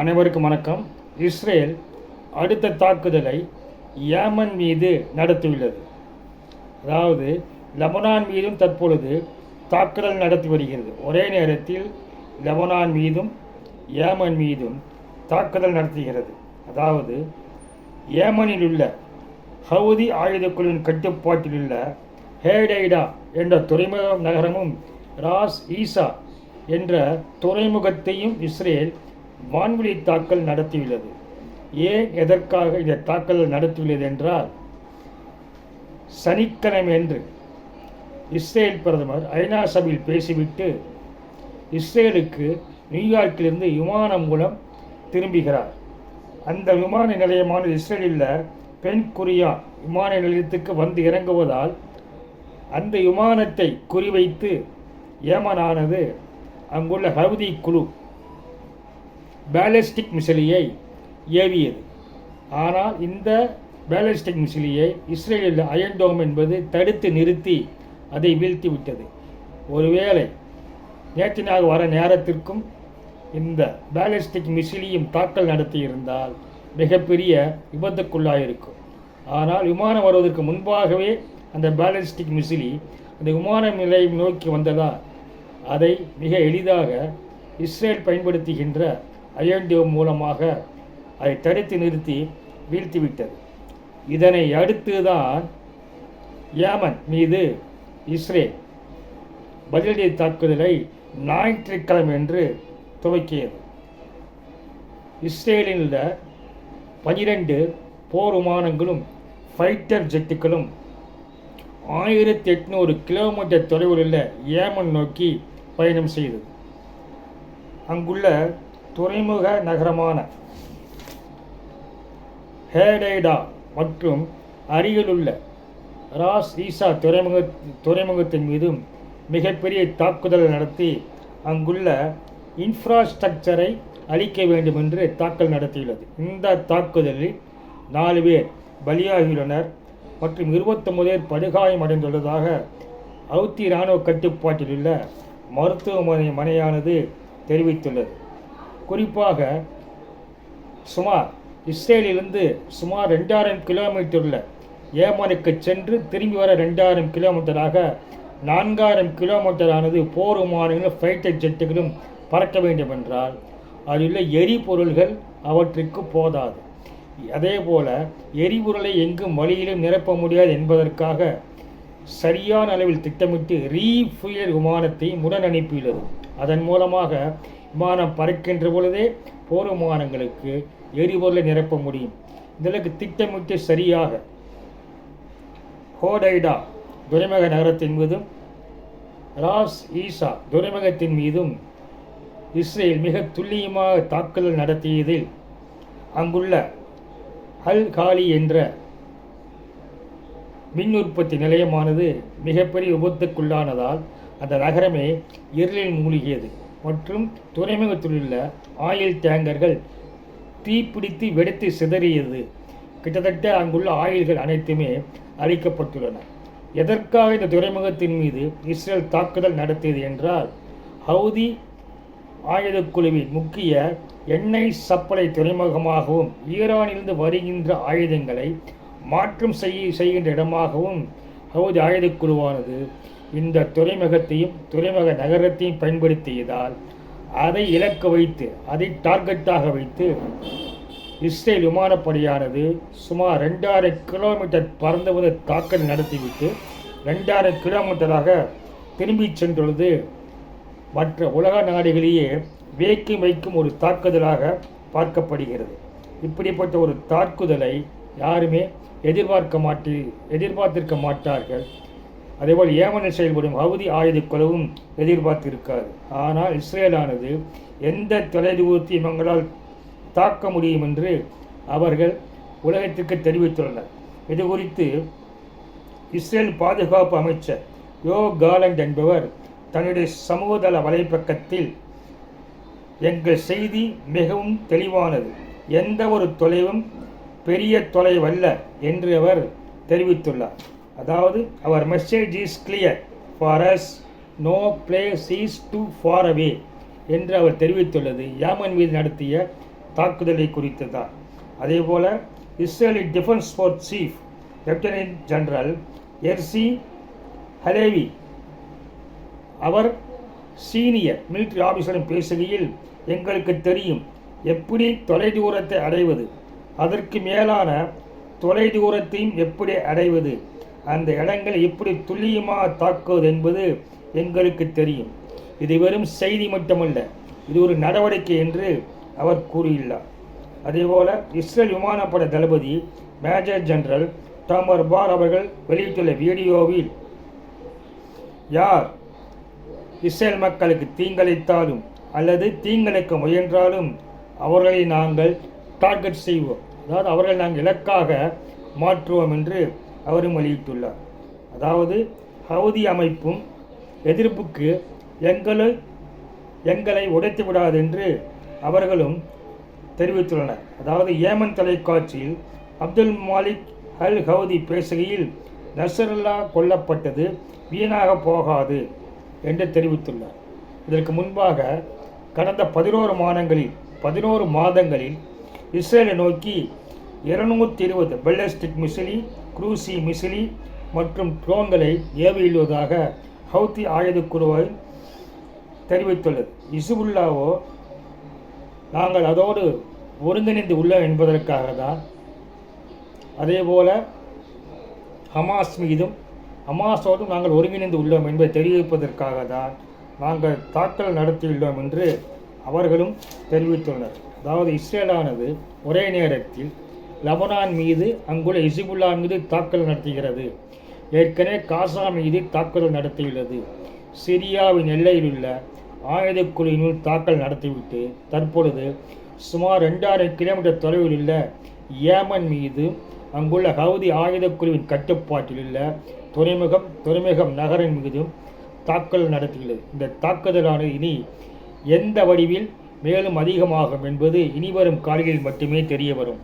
அனைவருக்கும் வணக்கம். இஸ்ரேல் அடுத்த தாக்குதலை ஏமன் மீது நடத்தியுள்ளது. அதாவது லெபனான் மீதும் தற்பொழுது தாக்குதல் நடத்தி வருகிறது. ஒரே நேரத்தில் லெபனான் மீதும் ஏமன் மீதும் தாக்குதல் நடத்துகிறது. அதாவது ஏமனில் உள்ள ஹவுதி ஆயுதக்குழுவின் கட்டுப்பாட்டில் உள்ள ஹேடைடா என்ற துறைமுக நகரமும் ராஸ் ஈசா என்ற துறைமுகத்தையும் இஸ்ரேல் வான்வெளி தாக்கல் நடத்தியுள்ளது. ஏன் எதற்காக இந்த தாக்குதல் நடத்தியுள்ளது என்றால், சனிக்கிழமை அன்று இஸ்ரேல் பிரதமர் ஐநா சபையில் பேசிவிட்டு இஸ்ரேலுக்கு நியூயார்க்கிலிருந்து விமானம் மூலம் திரும்புகிறார். அந்த விமான நிலையமான இஸ்ரேலில் பென் குரியா விமான நிலையத்துக்கு வந்து இறங்குவதால் அந்த விமானத்தை குறிவைத்து ஏமனானது அங்குள்ள ஹவுதி குழு பேலிஸ்டிக் மிசைலை ஏவியது. ஆனால் இந்த பேலிஸ்டிக் மிசைலை இஸ்ரேலில் அயன் டோம் என்பது தடுத்து நிறுத்தி அதை வீழ்த்தி விட்டது. ஒருவேளை நேற்றினாக வர நேரத்திற்கும் இந்த பேலிஸ்டிக் மிசைலையும் தாக்கல் நடத்தியிருந்தால் மிகப்பெரிய விபத்துக்குள்ளாயிருக்கும். ஆனால் விமானம் வருவதற்கு முன்பாகவே அந்த பேலிஸ்டிக் மிசைலி அந்த விமான நிலையம் நோக்கி வந்ததால் அதை மிக எளிதாக இஸ்ரேல் பயன்படுத்துகின்ற அயன் டோம் மூலமாக அதை தடுத்து நிறுத்தி வீழ்த்திவிட்டது. இதனை அடுத்துதான் ஏமன் மீது இஸ்ரேல் பதிலடி தாக்குதலை ஞாயிற்றுக்கிழமை என்று துவக்கியது. இஸ்ரேலில் உள்ள 12 போர் விமானங்களும் ஃபைட்டர் ஜெட்டுகளும் 1800 கிலோமீட்டர் தொலைவில் உள்ள ஏமன் நோக்கி பயணம் செய்தது. அங்குள்ள துறைமுக நகரமான ஹேடைடா மற்றும் அருகிலுள்ள ராஸ் ஈசா துறைமுகத்தின் மீதும் மிகப்பெரிய தாக்குதல் நடத்தி அங்குள்ள இன்ஃப்ராஸ்ட்ரக்சரை அழிக்க வேண்டும் என்று தாக்கல் நடத்தியுள்ளது. இந்த தாக்குதலில் 4 பேர் பலியாகியுள்ளனர் மற்றும் 29 பேர் படுகாயமடைந்துள்ளதாக ஹவுதி இராணுவ கட்டுப்பாட்டில் உள்ள மருத்துவமனையானது தெரிவித்துள்ளது. குறிப்பாக இஸ்ரேலிலிருந்து சுமார் 2000 கிலோமீட்டரில் ஏமனுக்கு சென்று திரும்பி வர 2000 கிலோமீட்டராக 4000 கிலோமீட்டரானது போர் விமானங்களும் ஃபைட்டர் ஜெட்டுகளும் பறக்க வேண்டும் என்றால் அதில் எரிபொருள்கள் அவற்றுக்கு போதாது. அதே போல் எரிபொருளை எங்கும் வழியிலும் நிரப்ப முடியாது என்பதற்காக சரியான அளவில் திட்டமிட்டு ரீஃபுயல் விமானத்தை உடன் அனுப்பியுள்ளது. அதன் மூலமாக விமானம் பறக்கின்ற பொழுதே போர் விமானங்களுக்கு எரிபொருளை நிரப்ப முடியும். இதற்கு திட்டமிட்டு சரியாக ஹோடைடா துறைமுக நகரத்தின் மீதும் ராஸ் ஈசா துறைமுகத்தின் மீதும் இஸ்ரேல் மிக துல்லியமாக தாக்குதல் நடத்தியதில் அங்குள்ள அல் காலி என்ற மின் உற்பத்தி நிலையமானது மிகப்பெரிய விபத்துக்குள்ளானதால் அந்த நகரமே இருளில் மூழ்கியது மற்றும் துறைமுகத்தில் உள்ள ஆயில் டேங்கர்கள் தீப்பிடித்து வெடித்து சிதறியது. கிட்டத்தட்ட அங்குள்ள ஆயில்கள் அனைத்துமே அழிக்கப்பட்டுள்ளன. எதற்காக இந்த துறைமுகத்தின் மீது இஸ்ரேல் தாக்குதல் நடத்தியது என்றால், ஹவுதி ஆயுதக்குழுவின் முக்கிய எண்ணெய் சப்ளை துறைமுகமாகவும் ஈரானிலிருந்து வருகின்ற ஆயுதங்களை மாற்றம் செய்கின்ற இடமாகவும் ஹவுதி ஆயுதக்குழுவானது இந்த துறைமுகத்தையும் துறைமுக நகரத்தையும் பயன்படுத்தியதால் அதை இலக்கு வைத்து அதை டார்கெட்டாக வைத்து இஸ்ரேல் விமானப்படையானது சுமார் 2000 கிலோமீட்டர் பறந்து தாக்குதல் நடத்திவிட்டு 2000 கிலோமீட்டராக திரும்பி சென்றுள்ளது மற்ற உலக நாடுகளிலேயே வேக்கி வைக்கும் ஒரு தாக்குதலாக பார்க்கப்படுகிறது. இப்படிப்பட்ட ஒரு தாக்குதலை யாருமே எதிர்பார்த்திருக்க மாட்டார்கள். அதேபோல் ஏமனில் செயல்படும் ஹவுதி ஆயுதக்குழுவும் எதிர்பார்த்திருக்காது. ஆனால் இஸ்ரேலானது எந்த தொலைதூரத்தை இவங்களால் தாக்க முடியும் என்று அவர்கள் உலகத்திற்கு தெரிவித்துள்ளனர். இது குறித்து இஸ்ரேல் பாதுகாப்பு அமைச்சர் யோவ் காலண்ட் என்பவர் தன்னுடைய சமூகதள வலைப்பக்கத்தில், எங்கள் செய்தி மிகவும் தெளிவானது, எந்த ஒரு தொலைவும் பெரிய தொலைவல்ல என்று அவர் தெரிவித்துள்ளார். அதாவது அவர் message is clear for us, no place is too far away என்று அவர் தெரிவித்துள்ளது. ஏமன் மீது நடத்திய தாக்குதலை குறித்ததான். அதேபோல் Israeli defence force chief lieutenant general Herzi Halevi அவர் சீனியர் மிலிட்ரி ஆஃபீஸரிடம் பேசுகையில், எங்களுக்கு தெரியும் எப்படி தொலைதூரத்தை அடைவது, அதற்கு மேலான தொலைதூரத்தையும் எப்படி அடைவது, அந்த இடங்களை எப்படி துல்லியமாக தாக்குவது என்பது எங்களுக்கு தெரியும். இது வெறும் செய்தி மட்டுமல்ல, இது ஒரு நடவடிக்கை என்று அவர் கூறியுள்ளார். அதேபோல இஸ்ரேல் விமானப்படை தளபதி மேஜர் ஜெனரல் டாமர் பார் அவர்கள் வெளியிட்டுள்ள வீடியோவில், யார் இஸ்ரேல் மக்களுக்கு தீங்கிழைத்தாலும் அல்லது தீங்கிழைக்க முயன்றாலும் அவர்களை நாங்கள் டார்கெட் செய்வோம், அதாவது அவர்களை நாங்கள் இலக்காக மாற்றுவோம் என்று அவரும் வெளியிட்டுள்ளார். அதாவது ஹவுதி அமைப்பும் எதிர்ப்புக்கு எங்களை உடைத்து விடாது என்று அவர்களும் தெரிவித்துள்ளனர். அதாவது ஏமன் தொலைக்காட்சியில் அப்துல் மாலிக் அல் ஹவுதி பேசுகையில், நஸ்ருல்லா கொல்லப்பட்டது வீணாக போகாது என்று தெரிவித்துள்ளார். இதற்கு முன்பாக கடந்த 11 மாதங்களில் இஸ்ரேலை நோக்கி 220 பெல்லஸ்டிக் மிசிலி, குரூசி மிசிலி மற்றும் ட்ரோன்களை ஏவியுள்ளதாக ஹவுதி ஆயுதக்குழுவை தெரிவித்துள்ளது. இசுபுல்லாவோ நாங்கள் அதோடு ஒருங்கிணைந்து உள்ளோம் என்பதற்காக தான். அதேபோல ஹமாஸோடும் நாங்கள் ஒருங்கிணைந்து உள்ளோம் என்பதை தெரிவிப்பதற்காக தான் நாங்கள் தாக்கல் நடத்தியுள்ளோம் என்று அவர்களும் தெரிவித்துள்ளனர். அதாவது இஸ்ரேலானது ஒரே நேரத்தில் லெபனான் மீது, அங்குள்ள ஹிஸ்புல்லா மீது தாக்குதல் நடத்துகிறது. ஏற்கனவே காசா மீது தாக்குதல் நடத்தியுள்ளது. சிரியாவின் எல்லையில் உள்ள ஆயுதக்குழுவினுள் தாக்கல் நடத்திவிட்டு தற்பொழுது சுமார் 2000 கிலோமீட்டர் தொலைவில் உள்ள ஏமன் மீது, அங்குள்ள ஹவுதி ஆயுதக்குழுவின் கட்டுப்பாட்டில் உள்ள துறைமுகம் நகரின் மீதும் தாக்குதல் நடத்தியுள்ளது. இந்த தாக்குதலானது இனி எந்த வடிவில் மேலும் அதிகமாகும் என்பது இனிவரும் காலங்களில் மட்டுமே தெரிய வரும்.